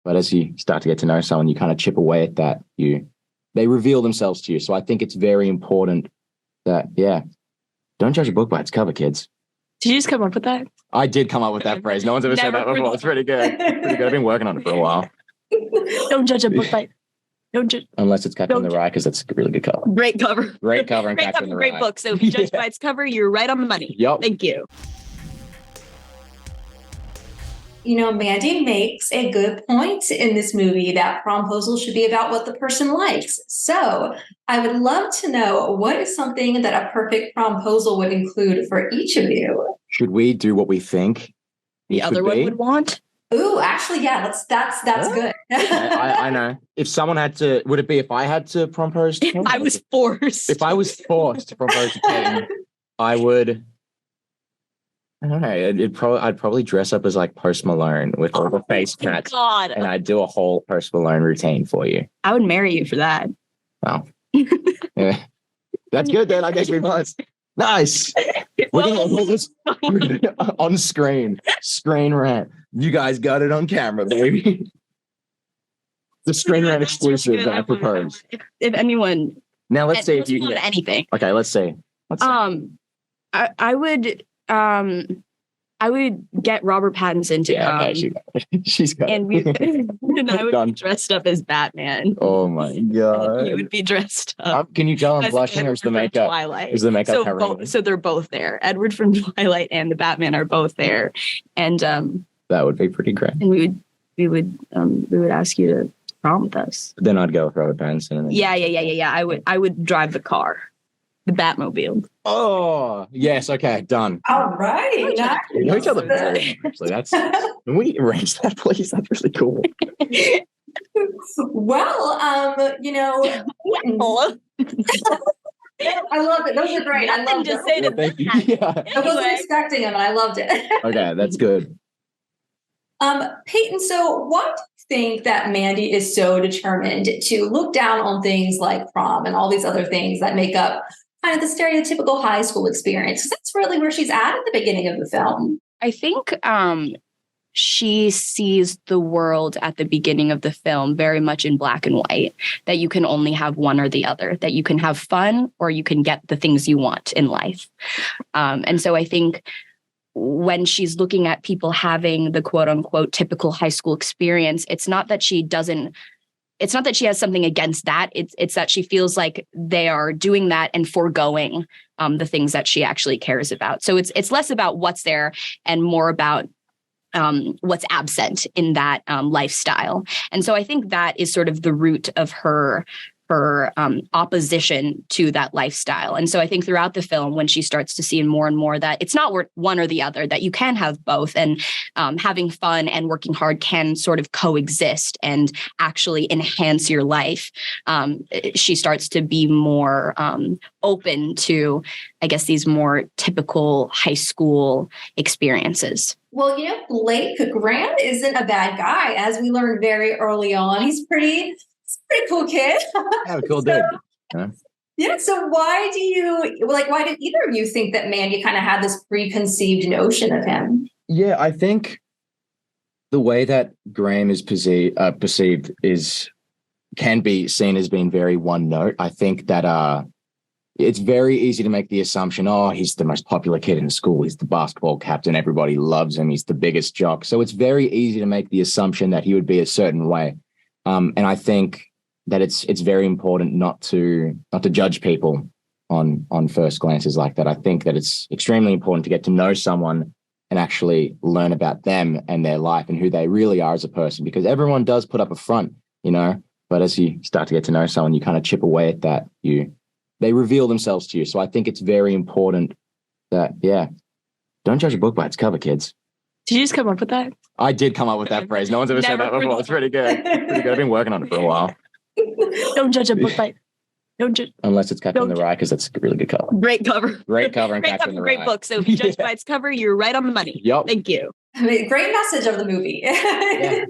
But as you start to get to know someone, you kind of chip away at that. They reveal themselves to you. So I think it's very important that, don't judge a book by its cover, kids. Did you just come up with that? I did come up with that phrase. No one's ever said that before. It's pretty good. Pretty good. I've been working on it for a while. Don't judge a book by... Don't judge... Unless it's Catcher in the Rye, because that's a really good cover. Great cover. Great cover and Catcher in the Rye. Great book. So if you judge by its cover, you're right on the money. Yep. Thank you. You know, Mandy makes a good point in this movie that promposal should be about what the person likes. So I would love to know, what is something that a perfect promposal would include for each of you? Should we do what we think the other one would want? Ooh, actually, yeah, that's good. I know. If someone had to, would it be if I had to propose? If I was forced. If I was forced to propose to Peyton, I would... I don't know. I'd probably dress up as like Post Malone with all the face tats, and I'd do a whole Post Malone routine for you. I would marry you for that. Wow, yeah. That's good. Then I guess we must. Nice. We're gonna on screen rant. You guys got it on camera, baby. The screen rant exclusive that I propose. If anyone, now let's say if you can get anything. Okay, let's say. I would get Robert Pattinson to come. Okay, she's got and I would be dressed up as Batman. Oh my god! You would be dressed up. Can you tell I'm blushing, or is the makeup? Twilight. Is the makeup so they're both there. Edward from Twilight and the Batman are both there, and that would be pretty great. And we would ask you to prom with us. Then I'd go with Robert Pattinson. Yeah. I would drive the car. The Batmobile. Oh, yes. Okay, done. All right. We know each other very well, actually. Can we arrange that, please? That's really cool. Well, you know, I love it. Those are great. Nothing to say to that. Yeah. I wasn't expecting them, and I loved it. Okay, that's good. Peyton, so why do you think that Mandy is so determined to look down on things like prom and all these other things that make up kind of the stereotypical high school experience? Because that's really where she's at the beginning of the film. I think she sees the world at the beginning of the film very much in black and white, that you can only have one or the other, that you can have fun or you can get the things you want in life. And so I think when she's looking at people having the quote unquote typical high school experience, it's not that she has something against that. It's that she feels like they are doing that and foregoing the things that she actually cares about. So it's less about what's there and more about what's absent in that lifestyle. And so I think that is sort of the root of her opposition to that lifestyle. And so I think throughout the film, when she starts to see more and more that it's not one or the other, that you can have both, and having fun and working hard can sort of coexist and actually enhance your life, she starts to be more open to, I guess, these more typical high school experiences. Well, you know, Blake Graham isn't a bad guy, as we learned very early on. He's pretty cool kid. Yeah, cool dude. Yeah. So why do either of you think that Mandy kind of had this preconceived notion of him? Yeah, I think the way that Graham is perceived can be seen as being very one note. I think that it's very easy to make the assumption, oh, he's the most popular kid in school. He's the basketball captain. Everybody loves him. He's the biggest jock. So it's very easy to make the assumption that he would be a certain way. And I think that it's very important not to judge people on first glances like that. I think that it's extremely important to get to know someone and actually learn about them and their life and who they really are as a person, because everyone does put up a front, you know, but as you start to get to know someone, you kind of chip away at that. They reveal themselves to you. So I think it's very important that, don't judge a book by its cover, kids. Did you just come up with that? I did come up with that phrase. No one's ever said that before. It's pretty good. Pretty good. I've been working on it for a while. Don't judge a book by... Unless it's Catcher in the Rye, because that's a really good cover. Great cover. Great cover and Catcher in the Rye. Great book. So if you judge by its cover, you're right on the money. Yep. Thank you. I mean, great message of the movie. Yeah.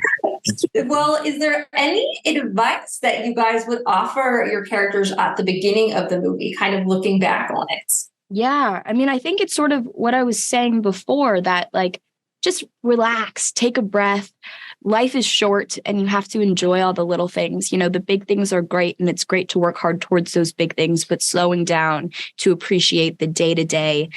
Well, is there any advice that you guys would offer your characters at the beginning of the movie, kind of looking back on it? Yeah. I mean, I think it's sort of what I was saying before, that like, just relax, take a breath, life is short and you have to enjoy all the little things. The big things are great and it's great to work hard towards those big things, but slowing down to appreciate the day-to-day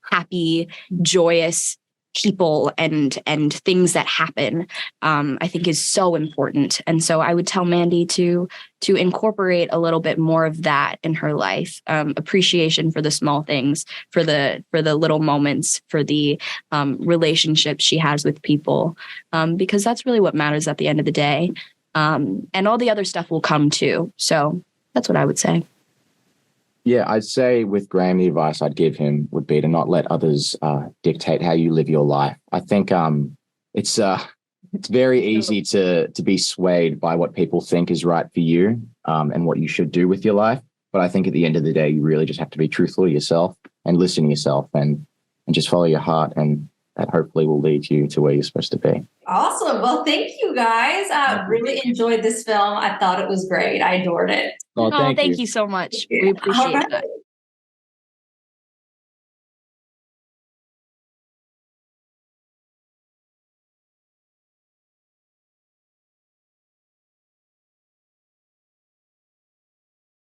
happy, joyous people and things that happen, I think is so important. And so I would tell Mandy to incorporate a little bit more of that in her life, appreciation for the small things, for the little moments, for the relationships she has with people, because that's really what matters at the end of the day. And all the other stuff will come too. So that's what I would say. Yeah, I'd say with Graham, the advice I'd give him would be to not let others dictate how you live your life. I think it's very easy to be swayed by what people think is right for you and what you should do with your life. But I think at the end of the day, you really just have to be truthful to yourself and listen to yourself and just follow your heart. And that hopefully will lead you to where you're supposed to be. Awesome. Well, thank you guys. I really enjoyed this film. I thought it was great. I adored it. Oh, thank you so much. We appreciate that.